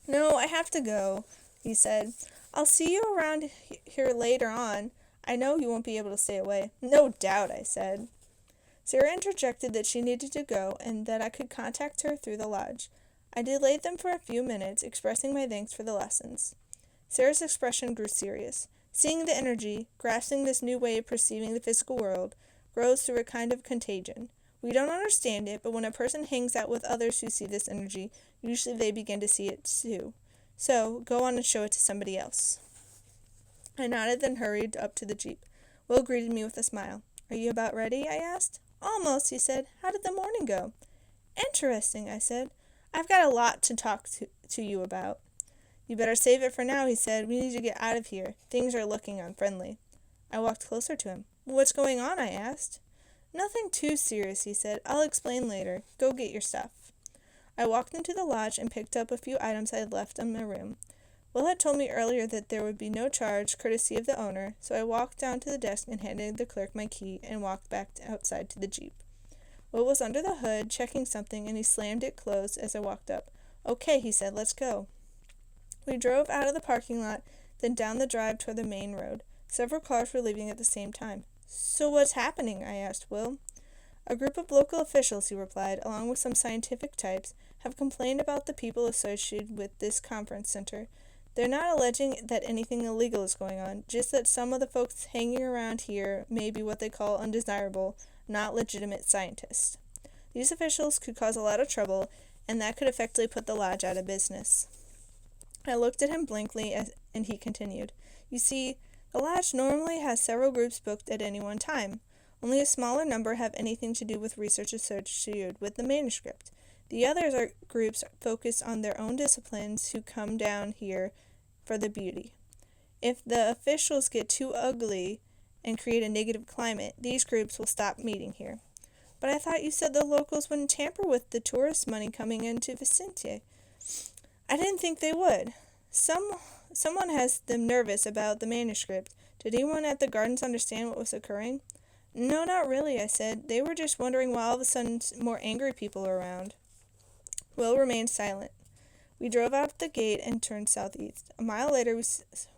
"No, I have to go," he said. "I'll see you around here later on. I know you won't be able to stay away." "No doubt," I said. Sarah interjected that she needed to go and that I could contact her through the lodge. I delayed them for a few minutes, expressing my thanks for the lessons. Sarah's expression grew serious. Seeing the energy, grasping this new way of perceiving the physical world, grows through a kind of contagion. We don't understand it, but when a person hangs out with others who see this energy, usually they begin to see it too. So, go on and show it to somebody else. I nodded, then hurried up to the Jeep. Will greeted me with a smile. "Are you about ready?" I asked. "Almost," he said. "How did the morning go?" "Interesting," I said. "I've got a lot to talk to you about." "You better save it for now," he said. "We need to get out of here. Things are looking unfriendly." I walked closer to him. "What's going on?" I asked. "Nothing too serious," he said. "I'll explain later. Go get your stuff." I walked into the lodge and picked up a few items I had left in my room. Will had told me earlier that there would be no charge, courtesy of the owner, so I walked down to the desk and handed the clerk my key and walked back outside to the Jeep. Will was under the hood, checking something, and he slammed it closed as I walked up. "Okay," he said, "let's go." We drove out of the parking lot, then down the drive toward the main road. Several cars were leaving at the same time. "So what's happening?" I asked Will. "A group of local officials," he replied, "along with some scientific types, have complained about the people associated with this conference center. They're not alleging that anything illegal is going on, just that some of the folks hanging around here may be what they call undesirable, not legitimate scientists. These officials could cause a lot of trouble, and that could effectively put the lodge out of business." I looked at him blankly, and he continued. "You see, the lodge normally has several groups booked at any one time. Only a smaller number have anything to do with research associated with the manuscript. The others are groups focused on their own disciplines who come down here for the beauty. If the officials get too ugly and create a negative climate, these groups will stop meeting here." "But I thought you said the locals wouldn't tamper with the tourist money coming into Vicente." "I didn't think they would. Someone has them nervous about the manuscript. Did anyone at the gardens understand what was occurring?" "No, not really," I said. "They were just wondering why all of a sudden more angry people are around." Will remained silent. We drove out the gate and turned southeast. A mile later,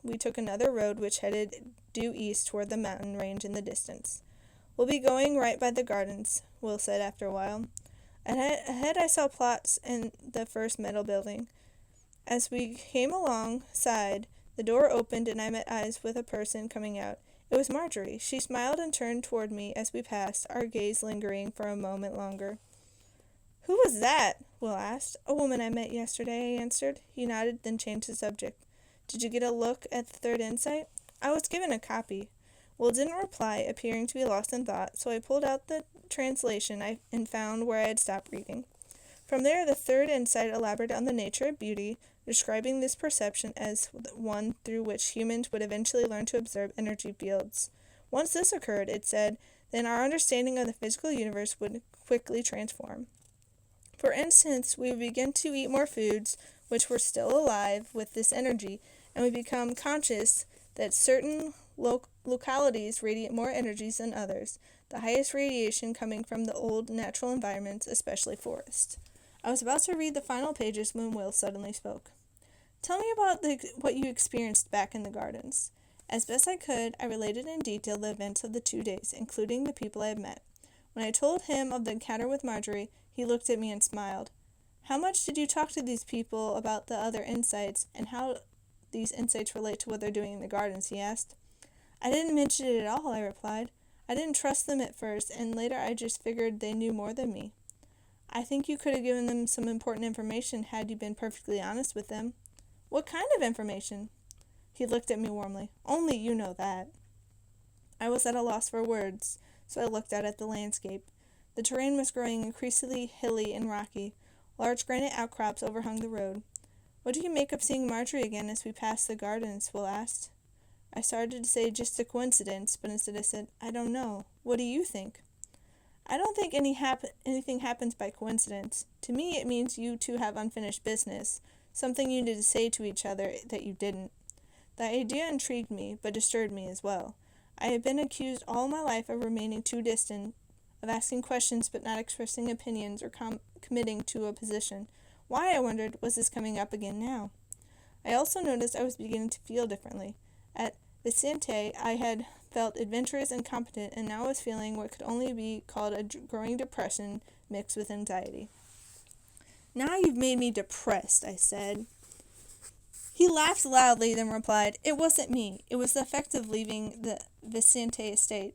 we took another road which headed due east toward the mountain range in the distance. "We'll be going right by the gardens," Will said after a while. Ahead I saw plots and the first metal building. As we came alongside, the door opened and I met eyes with a person coming out. It was Marjorie. She smiled and turned toward me as we passed, our gaze lingering for a moment longer. "Who was that?" Will asked. "A woman I met yesterday," I answered. He nodded, then changed the subject. "Did you get a look at the third insight?" "I was given a copy." Will didn't reply, appearing to be lost in thought, so I pulled out the translation and found where I had stopped reading. From there, the third insight elaborated on the nature of beauty, describing this perception as one through which humans would eventually learn to observe energy fields. Once this occurred, it said, then our understanding of the physical universe would quickly transform. For instance, we would begin to eat more foods which were still alive with this energy, and we become conscious that certain localities radiate more energies than others, the highest radiation coming from the old natural environments, especially forests. I was about to read the final pages when Will suddenly spoke. "Tell me about what you experienced back in the gardens." As best I could, I related in detail the events of the 2 days, including the people I had met. When I told him of the encounter with Marjorie, he looked at me and smiled. "How much did you talk to these people about the other insights, and how these insights relate to what they're doing in the gardens?" he asked. "I didn't mention it at all," I replied. "I didn't trust them at first, and later I just figured they knew more than me." "I think you could have given them some important information had you been perfectly honest with them." "What kind of information?" He looked at me warmly. Only you know that. I was at a loss for words, so I looked out at the landscape. The terrain was growing increasingly hilly and rocky. Large granite outcrops overhung the road. What do you make of seeing Marjorie again as we passed the gardens? Will asked. I started to say just a coincidence, but instead I said, I don't know. What do you think? I don't think anything happens by coincidence. To me, it means you two have unfinished business, something you needed to say to each other that you didn't. The idea intrigued me, but disturbed me as well. I had been accused all my life of remaining too distant, of asking questions but not expressing opinions or committing to a position. Why, I wondered, was this coming up again now? I also noticed I was beginning to feel differently. At Vicente, I had felt adventurous and competent, and now I was feeling what could only be called a growing depression mixed with anxiety. Now you've made me depressed, I said. He laughed loudly, then replied, It wasn't me. It was the effect of leaving the Vicente estate.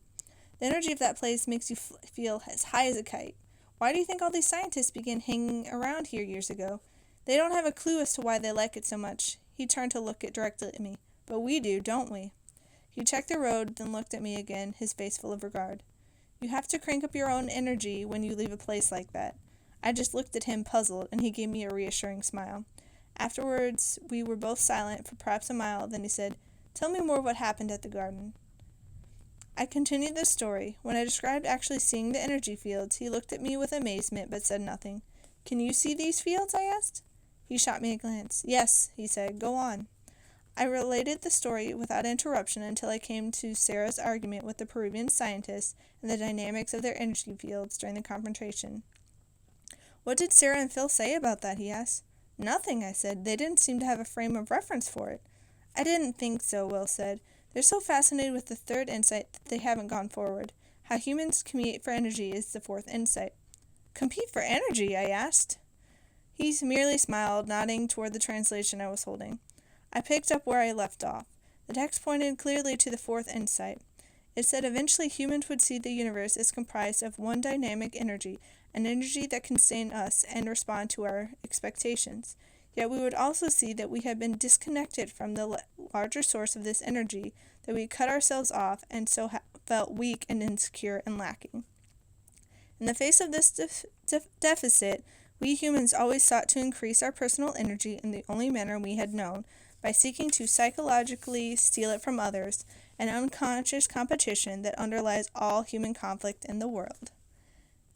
The energy of that place makes you feel as high as a kite. Why do you think all these scientists began hanging around here years ago? They don't have a clue as to why they like it so much. He turned to look directly at me. But we do, don't we? He checked the road, then looked at me again, his face full of regard. You have to crank up your own energy when you leave a place like that. I just looked at him, puzzled, and he gave me a reassuring smile. Afterwards, we were both silent for perhaps a mile, then he said, Tell me more of what happened at the garden. I continued the story. When I described actually seeing the energy fields, he looked at me with amazement, but said nothing. Can you see these fields? I asked. He shot me a glance. Yes, he said. Go on. I related the story without interruption until I came to Sarah's argument with the Peruvian scientists and the dynamics of their energy fields during the confrontation. What did Sarah and Phil say about that? He asked. Nothing, I said. They didn't seem to have a frame of reference for it. I didn't think so, Will said. They're so fascinated with the third insight that they haven't gone forward. How humans compete for energy is the fourth insight. Compete for energy? I asked. He merely smiled, nodding toward the translation I was holding. I picked up where I left off. The text pointed clearly to the fourth insight. It said eventually humans would see the universe as comprised of one dynamic energy, an energy that can sustain us and respond to our expectations. Yet we would also see that we had been disconnected from the larger source of this energy, that we cut ourselves off and so felt weak and insecure and lacking. In the face of this deficit, we humans always sought to increase our personal energy in the only manner we had known, by seeking to psychologically steal it from others, an unconscious competition that underlies all human conflict in the world.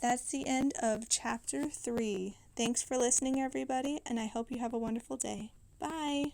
That's the end of Chapter 3. Thanks for listening, everybody, and I hope you have a wonderful day. Bye!